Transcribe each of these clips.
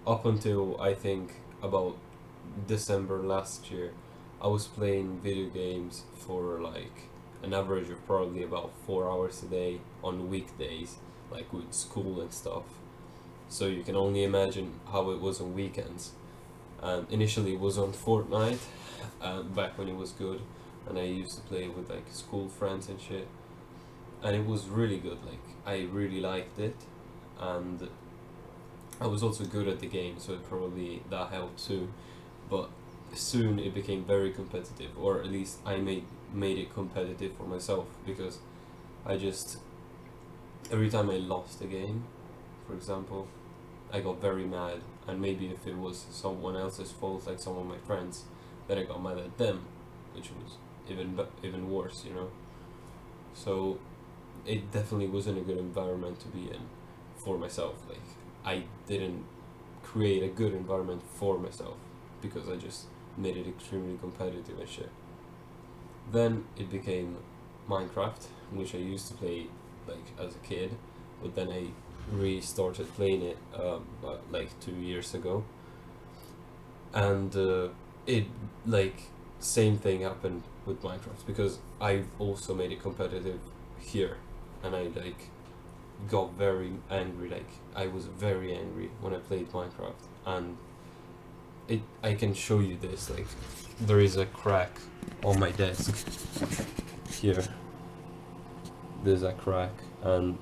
up until I think about December last year, I was playing video games for like an average of probably about 4 hours a day on weekdays, like with school and stuff. So you can only imagine how it was on weekends. And initially it was on Fortnite, back when it was good, and I used to play with like school friends and shit. And it was really good. Like I really liked it, and I was also good at the game, so it probably that helped too. But soon it became very competitive, or at least I made it competitive for myself because I just every time I lost a game, for example, I got very mad, and maybe if it was someone else's fault, like some of my friends, then I got mad at them, which was even worse, you know. So it definitely wasn't a good environment to be in for myself. Like I didn't create a good environment for myself because I just made it extremely competitive and shit. Then it became Minecraft, which I used to play like as a kid, but then I restarted playing it like 2 years ago, and it like same thing happened with Minecraft because I've also made it competitive here, and I like got very angry. Like I was very angry when I played Minecraft, and I can show you this. Like there is a crack on my desk here. There's a crack, and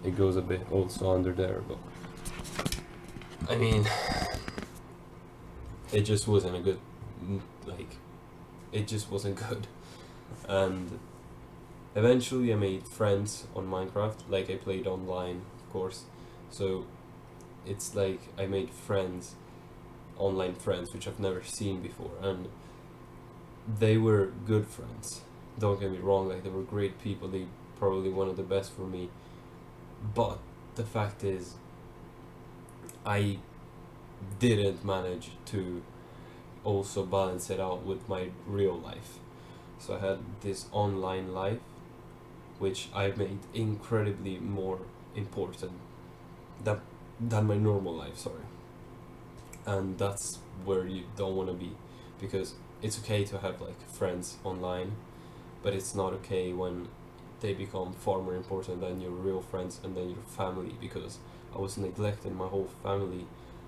it goes a bit also under there. But I mean, it just wasn't a good like. It just wasn't good, and eventually I made friends on Minecraft. Like I played online, of course. So it's like I made friends, online friends, which I've never seen before, and they were good friends. Don't get me wrong, like they were great people. They probably one of the best for me. But the fact is, I didn't manage to also balance it out with my real life. So I had this online life, which I made incredibly more important than than my normal life. Sorry, and that's where you don't want to be, because it's okay to have like friends online, but it's not okay when they become far more important than your real friends and then your family, because I was neglecting my whole family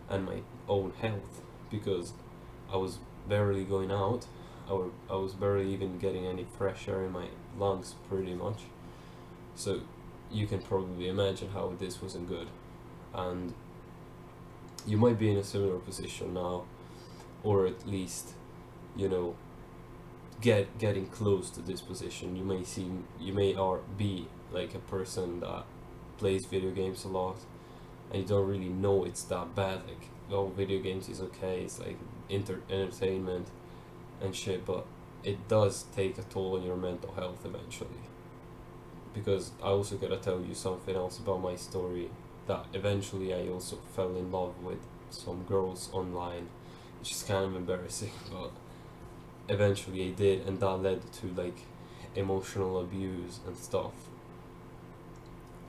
and my own health because I was barely going out. I was barely even getting any fresh air in my lungs, pretty much. So you can probably imagine how this wasn't good. And you might be in a similar position now, or at least, you know, getting close to this position. You may or be like a person that plays video games a lot, and you don't really know it's that bad. Like, oh, video games is okay. It's like entertainment and shit, but it does take a toll on your mental health eventually. Because I also gotta tell you something else about my story, that eventually I also fell in love with some girls online, which is kind of embarrassing, but eventually I did, and that led to like emotional abuse and stuff.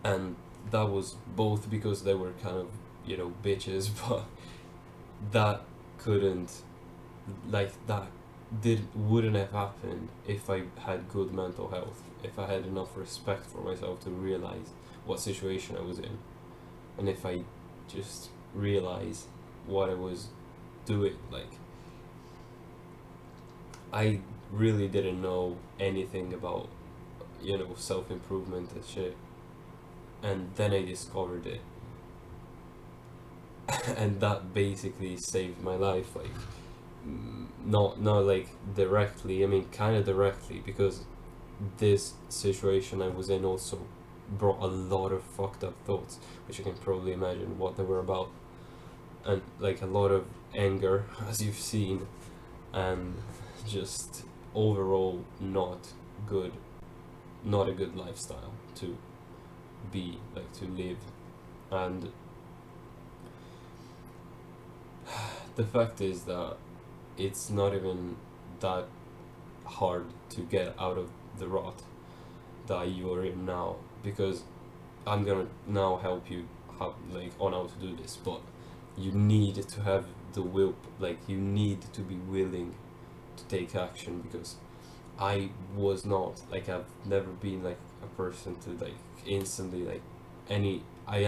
And that was both because they were kind of, you know, bitches, but that couldn't, like, that wouldn't have happened if I had good mental health, if I had enough respect for myself to realize what situation I was in, and if I just realized what I was doing. Like, I really didn't know anything about, you know, self-improvement and shit, and then I discovered it, and that basically saved my life. Like, not like directly, I mean kind of directly, because this situation I was in also brought a lot of fucked up thoughts, which you can probably imagine what they were about, and like a lot of anger, as you've seen, and just overall good not a good lifestyle to be, like, to live. And the fact is that it's not even that hard to get out of the rut that you are in now, because I'm gonna now help you how, like, on how to do this. But you need to have the will, like you need to be willing to take action, because I was not, like, I've never been like a person to like instantly like any, I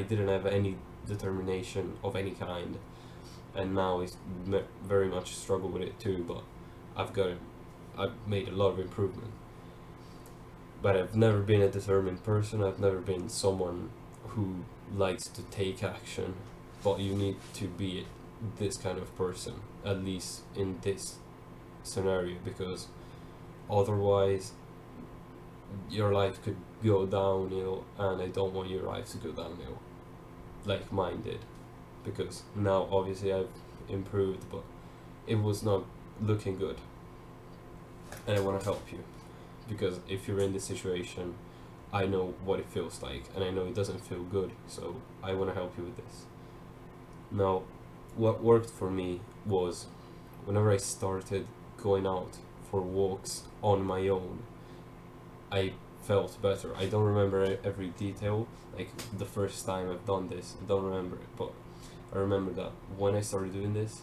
didn't have any determination of any kind, and now I very much struggle with it too, but I've made a lot of improvement. But I've never been a determined person. I've never been someone who likes to take action. But you need to be this kind of person, at least in this scenario, because otherwise your life could go downhill, and I don't want your life to go downhill like mine did. Because now obviously I've improved, but it was not looking good, and I want to help you, because if you're in this situation, I know what it feels like, and I know it doesn't feel good, so I want to help you with this. Now, what worked for me was whenever I started going out for walks on my own, I felt better. I don't remember every detail, like the first time I've done this, I don't remember it, but I remember that when I started doing this,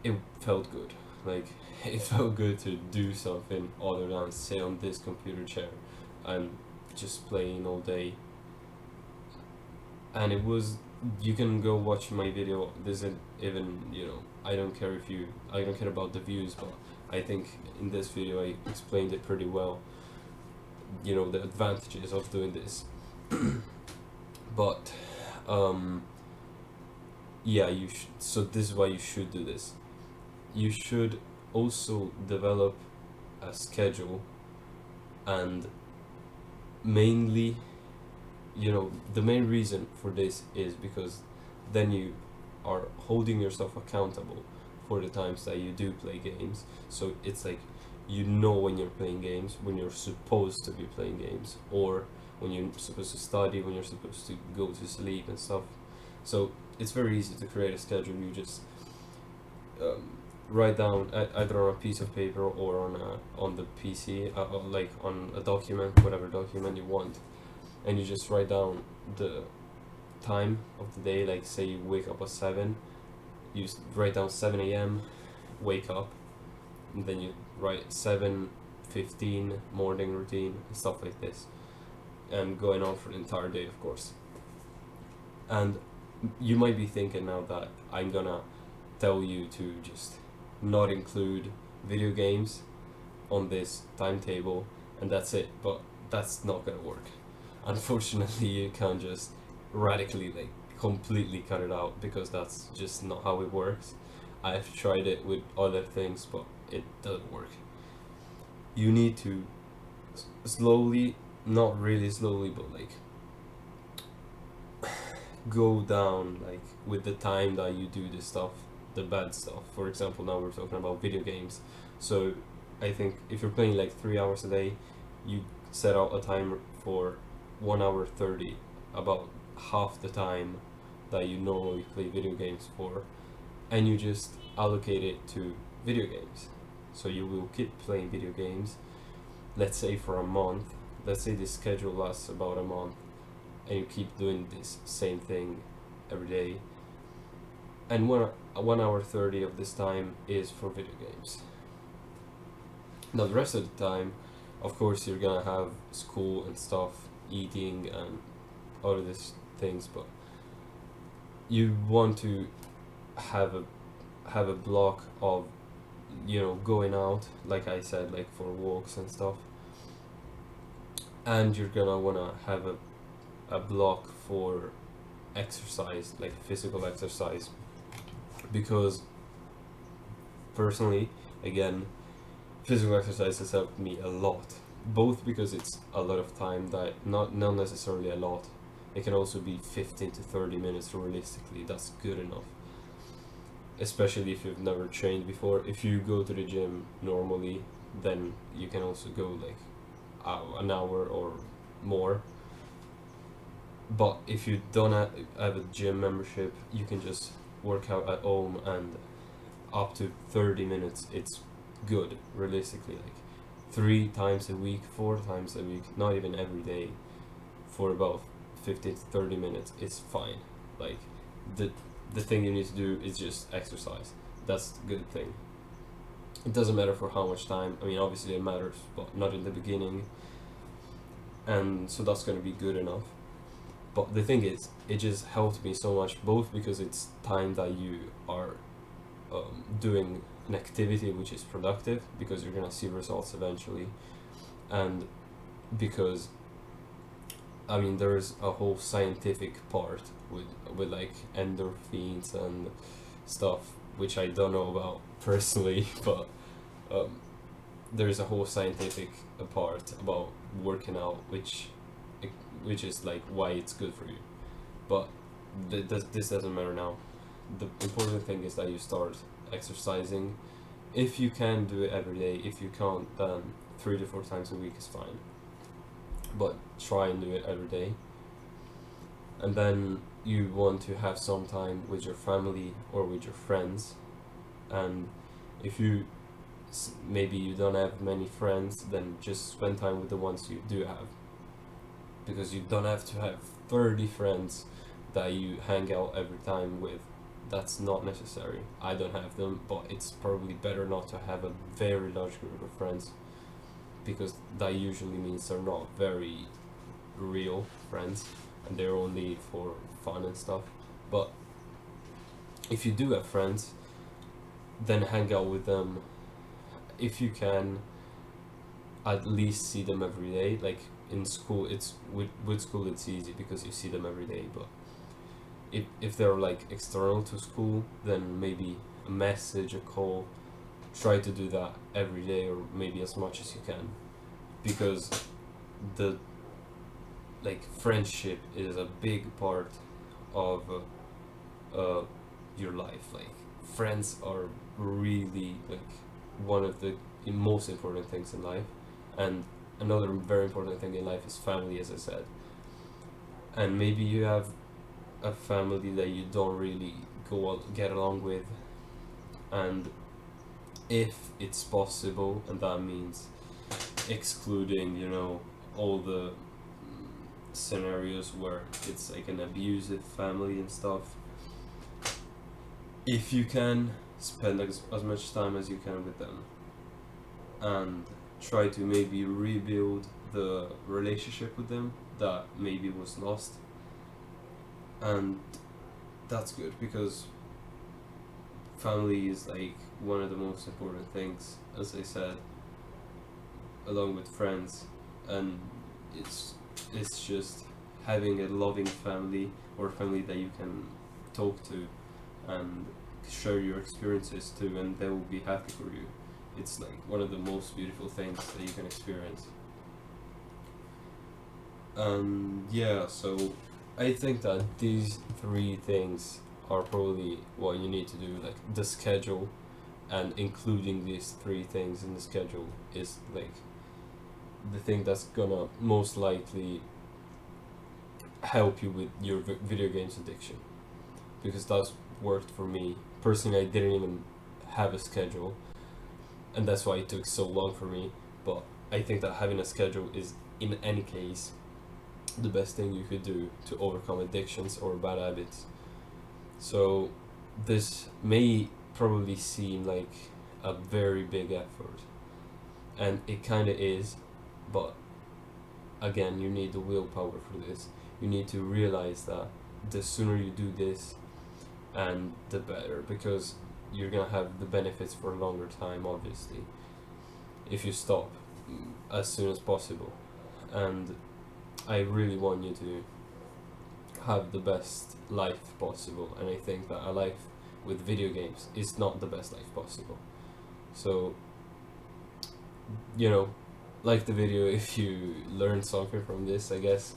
it felt good. Like, it felt good to do something other than sit on this computer chair and just playing all day. And it was, you can go watch my video. This isn't even, I don't care I don't care about the views, but I think in this video I explained it pretty well, the advantages of doing this. But yeah, so this is why you should do this. You should also develop a schedule, and mainly, the main reason for this is because then you are holding yourself accountable for the times that you do play games. So it's like, when you're playing games, when you're supposed to be playing games, or when you're supposed to study, when you're supposed to go to sleep and stuff. So it's very easy to create a schedule. You just write down either on a piece of paper or on the PC, like on a document, whatever document you want, and you just write down the time of the day. Like, say you wake up at 7, you write down 7 a.m. wake up, and then you write 7:15 morning routine and stuff like this, and going on for the entire day, of course. And you might be thinking now that I'm gonna tell you to just not include video games on this timetable and that's it, but that's not gonna work. Unfortunately, you can't just radically, like, completely cut it out, because that's just not how it works. I've tried it with other things, but it doesn't work. You need to slowly, not really slowly, but like go down, like, with the time that you do this stuff, the bad stuff. For example, now we're talking about video games. So I think if you're playing like 3 hours a day, you set out a timer for 1 hour 30, about half the time that you normally play video games for, and you just allocate it to video games. So you will keep playing video games, let's say for a month. Let's say this schedule lasts about a month, and you keep doing this same thing every day, and 1 hour 30 of this time is for video games. Now the rest of the time, of course, you're gonna have school and stuff, eating and all of these things, but you want to have a block of, going out, like I said, like for walks and stuff, and you're gonna wanna have a block for exercise, like physical exercise, because personally, again, physical exercise has helped me a lot, both because it's a lot of time, that not necessarily a lot, it can also be 15 to 30 minutes realistically. That's good enough, especially if you've never trained before. If you go to the gym normally, then you can also go like an hour or more. But if you don't have a gym membership, you can just work out at home, and up to 30 minutes, it's good, realistically. Like 3 times a week, 4 times a week, not even every day, for about 15 to 30 minutes, it's fine. Like, the the thing you need to do is just exercise. That's the good thing. It doesn't matter for how much time. I mean, obviously it matters, but not in the beginning. And so that's gonna be good enough. But the thing is, it just helped me so much, both because it's time that you are doing an activity which is productive, because you're gonna see results eventually, and because I mean there's a whole scientific part with like endorphins and stuff which I don't know about personally, but um, there's a whole scientific part about working out, which is like why it's good for you. But this doesn't matter now. The important thing is that you start exercising. If you can do it every day, if you can't, then 3 to 4 times a week is fine. But try and do it every day. And then you want to have some time with your family or with your friends. And if you maybe you don't have many friends, then just spend time with the ones you do have, because you don't have to have 30 friends that you hang out every time with. That's not necessary. I don't have them, but it's probably better not to have a very large group of friends, because that usually means they're not very real friends and they're only for fun and stuff. But if you do have friends, then hang out with them. If you can, at least see them every day. Like in school, it's with school it's easy because you see them every day, but if they're like external to school, then maybe a message, a call, try to do that every day, or maybe as much as you can, because the like friendship is a big part of your life. Like friends are really like one of the most important things in life, and another very important thing in life is family, as I said. And maybe you have a family that you don't really get along with, and if it's possible, and that means excluding, you know, all the scenarios where it's like an abusive family and stuff, if you can, spend as much time as you can with them, and try to maybe rebuild the relationship with them that maybe was lost. And that's good, because family is like one of the most important things, as I said, along with friends. And it's just having a loving family, or a family that you can talk to and share your experiences to, and they will be happy for you. It's like one of the most beautiful things that you can experience. Yeah, so I think that these three things are probably what you need to do. Like the schedule, and including these three things in the schedule is like the thing that's gonna most likely help you with your video games addiction, because that's worked for me personally. I didn't even have a schedule, and that's why it took so long for me. But I think that having a schedule is, in any case, the best thing you could do to overcome addictions or bad habits. So this may probably seem like a very big effort, and it kind of is, but again, you need the willpower for this. You need to realize that the sooner you do this, and the better, because you're gonna have the benefits for a longer time, obviously, if you stop as soon as possible. And I really want you to have the best life possible, and I think that a life with video games is not the best life possible. So, you know, like the video if you learned something from this, I guess,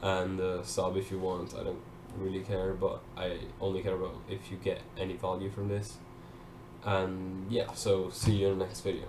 and sub if you want. I don't really care, but I only care about if you get any value from this. And yeah, so see you in the next video.